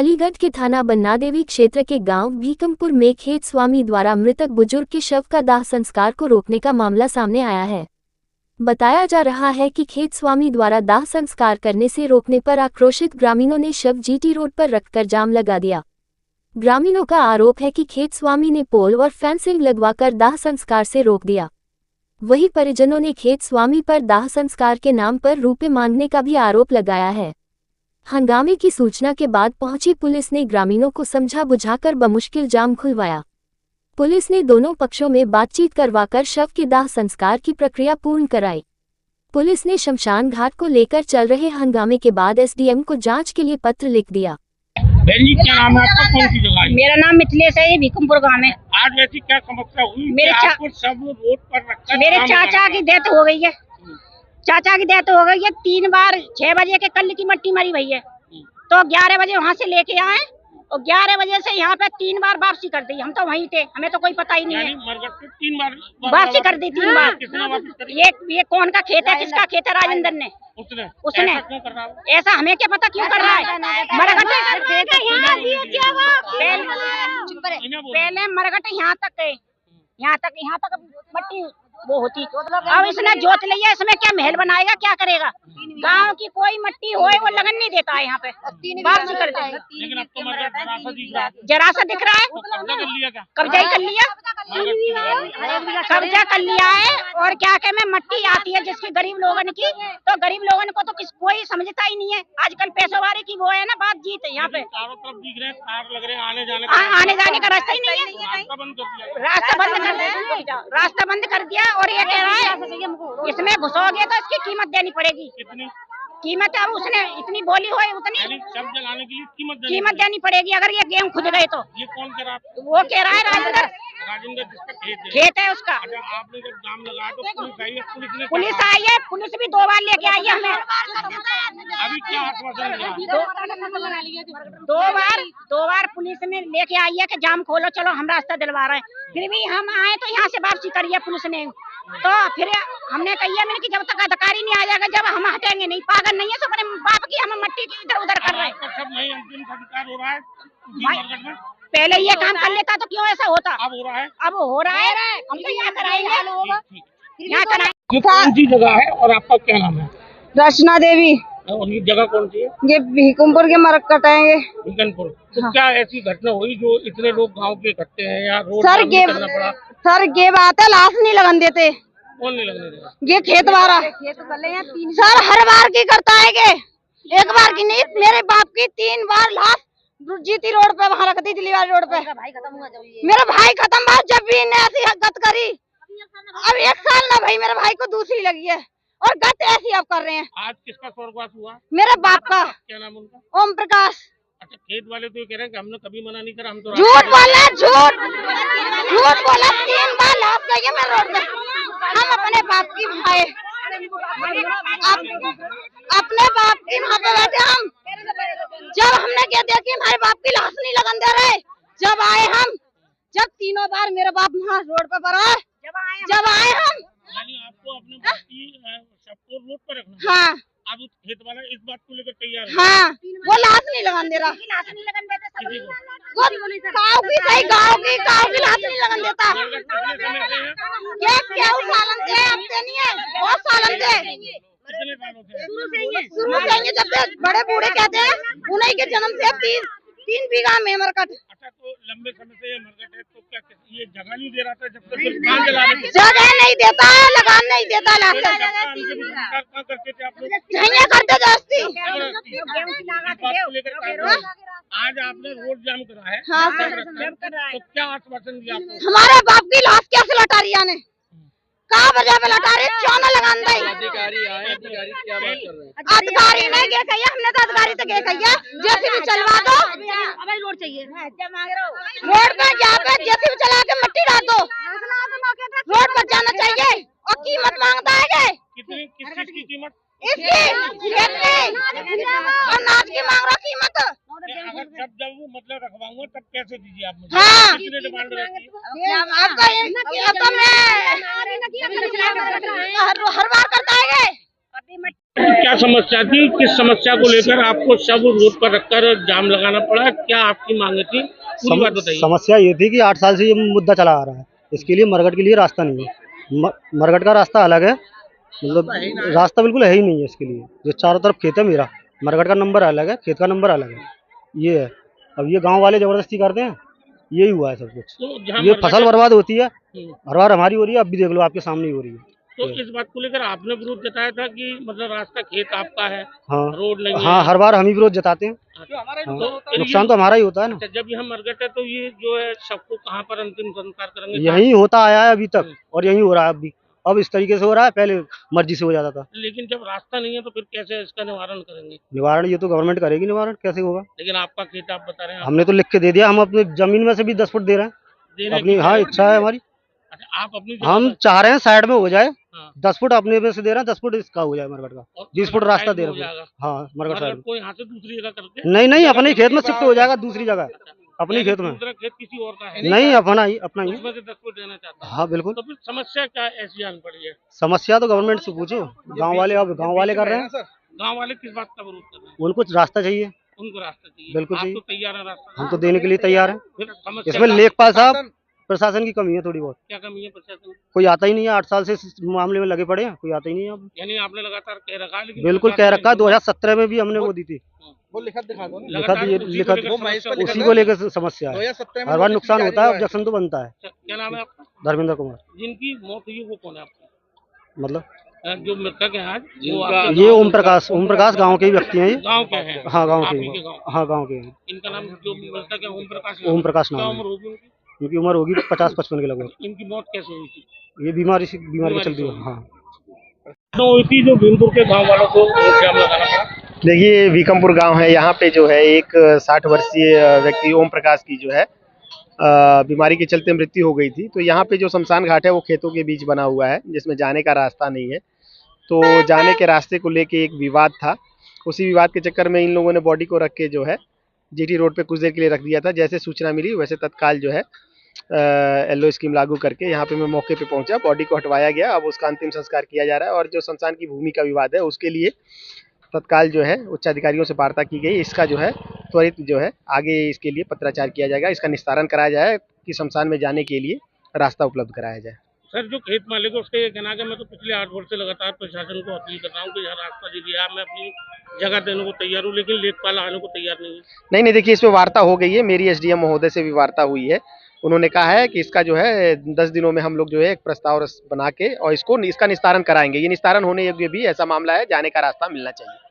अलीगढ़ के थाना बन्ना देवी क्षेत्र के गांव भीकमपुर में खेत स्वामी द्वारा मृतक बुजुर्ग के शव का दाह संस्कार को रोकने का मामला सामने आया है। बताया जा रहा है कि खेत स्वामी द्वारा दाह संस्कार करने से रोकने पर आक्रोशित ग्रामीणों ने शव जीटी रोड पर रखकर जाम लगा दिया। ग्रामीणों का आरोप है कि खेत स्वामी ने पोल और फेंसिंग लगवाकर दाह संस्कार से रोक दिया। वहीं परिजनों ने खेत स्वामी पर दाह संस्कार के नाम पर रुपये मांगने का भी आरोप लगाया है। हंगामे की सूचना के बाद पहुंची पुलिस ने ग्रामीणों को समझा बुझाकर बमुश्किल जाम खुलवाया। पुलिस ने दोनों पक्षों में बातचीत करवाकर शव के दाह संस्कार की प्रक्रिया पूर्ण कराई। पुलिस ने शमशान घाट को लेकर चल रहे हंगामे के बाद एसडीएम को जांच के लिए पत्र लिख दिया। क्या नाम है आपका, कौन सी जगह है? मेरा नाम मिथिलेश है, भीकमपुर गांव में। आज ऐसी क्या समस्या हुई? आपको सब रोड पर रखकर मेरे चाचा की डेथ हो गई है। चाचा की डेथ हो गई है 3 बार 6 बजे के कल की मट्टी मरी हुई है, तो 11 बजे वहाँ से लेके आए और 11 बजे से यहाँ पे 3 बार वापसी कर दी। हम तो वहीं थे, हमें तो कोई पता ही नहीं है। 3 बार वापसी कर दी 3 बार। किसने वापस करी? ये कौन का खेत है, किसका खेत है? राजेंद्र ने। उसने ऐसा हमें क्या पता क्यों कर रहा है? पहले मरघट यहाँ तक मट्टी वो होती। अब इसने जोत लिया, इसमें क्या महल बनाएगा, क्या करेगा? गांव की कोई मट्टी होए वो लगन नहीं देता है यहाँ पे। वापसी कर दे। लेकिन अब तो जरा सा दिख रहा है। कब्जा ही कर लिया, कब्जा कर लिया है। और क्या कहे, में मट्टी आती है जिसकी गरीब लोगों की, तो गरीब लोगों को तो कोई समझता ही नहीं है। आजकल पैसों वाले की वो है ना बात, जीत है यहाँ पे। चारों तरफ दिख रहे हैं, कार लग रहे हैं, आने जाने का रास्ता ही नहीं है। रास्ता बंद कर दिया। और ये कह रहा है इसमें घुसोगे तो इसकी कीमत देनी पड़ेगी। कितनी कीमत? अब उसने इतनी बोली हो उतनी शब्द जलाने के लिए कीमत देनी पड़ेगी। अगर ये गेहूं खुद गए तो। ये कौन कह रहा है? वो कह रहा है राजेंद्र जिसका खेत है उसका। आपने जब जाम लगाया तो पुलिस आई है। पुलिस भी 2 बार लेके आई है हमें। अभी क्या आश्वासन दिया? 2 बार पुलिस ने लेके आई है कि जाम खोलो, चलो हम रास्ता दिलवा रहे हैं। फिर भी हम आए तो यहाँ से वापसी करी है पुलिस ने। तो फिर हमने कही है कि जब तक अधिकारी नहीं आ जाएगा जब हम हटेंगे नहीं। पागल नहीं है, सब अपने बाप की हम मट्टी की इधर उधर कर रहे हैं। सब नहीं अंतिम संस्कार हो रहा है। पहले ये काम कर लेता तो क्यों ऐसा होता? अब हो रहा है। अब हो रहा है। हम तो यहाँ कराएंगे, यहाँ कराएंगे। ये कौन सी जगह है और आपका क्या नाम है? रचना देवी। और ये जगह कौन सी है? ये भीकमपुर के मरकट है। भीकमपुर। तो क्या ऐसी घटना हुई जो इतने लोग गांव के इकट्ठे हैं या रोड सर ये बात है, लाश नहीं लगन देते। कौन नहीं लगने देगा? ये खेत वाला सर हर बार की करता है के एक बार की नहीं, मेरे बाप की 3 बार लाश जीटी रोड पे वहाँ रख दी, दिल्ली रोड पे। मेरा भाई खत्म हुआ जब भी इन्हें ऐसी हरकत करी। अब 1 साल ना भाई, मेरे भाई को दूसरी लगी है और गत ऐसी आप कर रहे हैं। आज किसका स्वर्गवास हुआ? मेरे बाप का। क्या नाम उनका? ओम प्रकाश। अच्छा, खेत वाले तो ये कह रहे हैं कि हमने कभी मना नहीं करा, हम तो झूठ बोला, झूठ बोला। 3 बार लाश गई है मेरे रोड पे। हम अपने बाप की भाई, अपने बाप की वहाँ पे बैठे हम। जब हमने कह दिया कि हमारे बाप की लाश नहीं लगन दे रहे, जब आए हम, जब 3 बार मेरा बाप वहाँ रोड पे पड़ा, जब आए हम। यानी आपको अपने बाप की सबको रोड पर रखना। हाँ। अब खेत वाला इस बात को लेकर तैयार है। हाँ, वो लाश नहीं लगन दे रहा। गाँव की लाश नहीं लगन देता। क्या सालन थे, अब से नहीं है, बहुत सालन थे। शुरू से ही जब से बड़े बूढ़े कहते हैं उन्हीं के जन्म से 3 बीघा में मरकट। अच्छा, तो लंबे समय से ये मरकट है, तो क्या ये जगह नहीं दे रहा था जब तक जगह नहीं देता, लगान नहीं देता। करते थे आप लोग? करते दोस्ती। आज आपने रोड जाम करा है। हाँ तो क्या आश्वासन दिया आपको? हमारे बाप की लाश कैसे लौटा रही है? कहाँ वजह पे लौटा रही? क्यों ना लगान दे? अधिकारी आए, अधिकारी क्या बात कर रहे हैं? अधिकारी ने क्या कहा? हमने तो अधिकारी से क्या कहा? जैसे भी चलवा दो, रोड चाहिए, रोड पे यहाँ पे जैसे भी चला के मट्टी डाल दो, रोड पर जाना चाहिए। और कीमत मांगता है कितनी? किस चीज की कीमत? इसकी और नाच की मांग रहा कीमत। अगर जब वो मतलब रखवाऊंगा तब कैसे दीजिए आप मुझे? हाँ। कितने डिमांड रहती है? हर बार करता है। क्या समस्या थी, किस समस्या को लेकर आपको सब रोड पर रखकर जाम लगाना पड़ा, क्या आपकी मांगे थी, पूरी बात बताइए। समस्या ये थी कि 8 साल से ये मुद्दा चला आ रहा है। इसके लिए मरघट के लिए रास्ता नहीं है। मरघट का रास्ता अलग है, मतलब रास्ता बिल्कुल है ही नहीं है इसके लिए। जो चारों तरफ खेत है मेरा, मरघट का नंबर अलग है, खेत का नंबर अलग है, ये है। अब ये गांव वाले जबरदस्ती करते हैं, यही हुआ है सब कुछ। तो जहाँ ये फसल बर्बाद होती है, हम्म, हर बार हमारी हो रही है, अब भी देख लो आपके सामने ही हो रही है। तो इस बात को लेकर आपने विरोध जताया था कि मतलब रास्ता खेत आपका है, हाँ रोड नहीं हाँ, है। हर बार हम ही विरोध जताते हैं। तो नुकसान तो हमारा ही होता है ना। अच्छा, जब यहाँ मरघट है तो ये जो है सबको कहाँ पर अंतिम संस्कार करेंगे? यही होता आया है अभी तक, और यही हो रहा है अभी। अब इस तरीके से हो रहा है, पहले मर्जी से हो जाता था। लेकिन जब रास्ता नहीं है तो फिर कैसे इसका निवारण करेंगे? निवारण ये तो गवर्नमेंट करेगी, निवारण कैसे होगा। लेकिन आपका खेत आप बता रहे हैं हमने तो लिख के दे दिया, हम अपनी जमीन में से भी 10 फुट दे रहे हैं देने अपनी। की हाँ, है। इच्छा है हमारी। अच्छा, आप अपनी हम जगह चाह रहे हैं साइड में हो जाए, हाँ। 10 फुट अपने में से दे रहे हैं, 10 फुट इसका हो जाए मरघट का, और 20 फुट मरघट रास्ता साइड दे में हो रहे हैं। जाएगा। हाँ, मरघट साइड मरघट को यहाँ से दूसरी जगह करके में। नहीं, अपने ही खेत में शिफ्ट हो जाएगा, दूसरी जगह अपने यानी खेत में। दूसरा खेत किसी और का है नहीं, अपना ही है। उसमें से 10 फुट देना चाहता है। हाँ बिल्कुल। तो फिर समस्या क्या ऐसी आन पड़ी है? समस्या तो गवर्नमेंट से पूछो, गांव वाले अब गांव वाले कर रहे हैं। गाँव वाले किस बात का विरोध कर रहे हैं? उनको रास्ता चाहिए, उनको रास्ता चाहिए। बिल्कुल आप चाहिए। तो तैयार है रास्ता, हम तो देने के लिए तैयार हैं। फिर समस्या इसमें क्या- लेखपाल साहब प्रशासन की कमी है थोड़ी बहुत। क्या कमी है प्रशासन? कोई आता ही नहीं है, 8 साल से इस मामले में लगे पड़े हैं, कोई आता ही नहीं है अब। यानी आपने लगातार कह रखा है, लेकिन बिल्कुल कह रखा है, 2017 में भी हमने वो दी थी। वो लिखत दिखा दो ना। लिखा लगातार ये उसी को लिखा, लेकर समस्या हो उसी को लेकर समस्या है। 2017 में हर बार नोटिस नुकसान जारी होता है, हुआ है। ऑब्जेक्शन तो बनता है। क्या नाम है आपका? धर्मेंद्र कुमार, जिनकी मौत हुई है वो कौन है आपका? मतलब जो मृतक है आज, वो जिनका- आपके ये गाँव- ओम प्रकाश गांव के ही व्यक्ति हैं ये। गाँव के हैं? हाँ, गांव आप के ही के हैं। गाँव। हाँ, गांव के हैं। इनका नाम जो मृतक है ओम प्रकाश ओम प्रकाश क्या नाम उम्र है। होगी उनकी? इनकी उम्र होगी 50-55 के लगभग। इनकी मौत कैसे हुई थी? ये बीमारी के चलती है। हाँ, तो हुई थी जो भीमपुर के गांव वालों को जाम लगाना पड़ा। देखिए, वीकमपुर गांव है, यहाँ पे जो है एक 60 वर्षीय व्यक्ति ओम प्रकाश की जो है बीमारी के चलते मृत्यु हो गई थी। तो यहाँ पे जो शमशान घाट है वो खेतों के बीच बना हुआ है, जिसमें जाने का रास्ता नहीं है। तो जाने के रास्ते को लेके एक विवाद था, उसी विवाद के चक्कर में इन लोगों ने बॉडी को रख के जो है जीटी रोड पे कुछ देर के लिए रख दिया था। जैसे सूचना मिली वैसे तत्काल जो है एलओ स्कीम लागू करके यहाँ पे मैं मौके पे पहुंचा, बॉडी को हटवाया गया। अब उसका अंतिम संस्कार किया जा रहा है, और जो शमशान की भूमि का विवाद है उसके लिए तत्काल जो है उच्च अधिकारियों से वार्ता की गई। इसका जो है त्वरित जो है आगे इसके लिए पत्राचार किया जाएगा, इसका निस्तारण कराया जाए कि शमशान में जाने के लिए रास्ता उपलब्ध कराया जाए। सर, जो खेत मालिक है उसका ये कहना है कि मैं तो पिछले 8 वर्ष से लगातार प्रशासन को अपील कर रहा हूँ कि यहाँ रास्ता दीजिए, मैं अपनी जगह देने को तैयार हूँ, लेकिन लेखपाल आने को तैयार नहीं है। नहीं, देखिए, इस पे वार्ता हो गई है, मेरी एसडीएम महोदय से भी वार्ता हुई है। उन्होंने कहा है कि इसका जो है 10 दिनों में हम लोग जो है एक प्रस्ताव बना के और इसका निस्तारण कराएंगे। ये निस्तारण होने योग्य भी ऐसा मामला है, जाने का रास्ता मिलना चाहिए।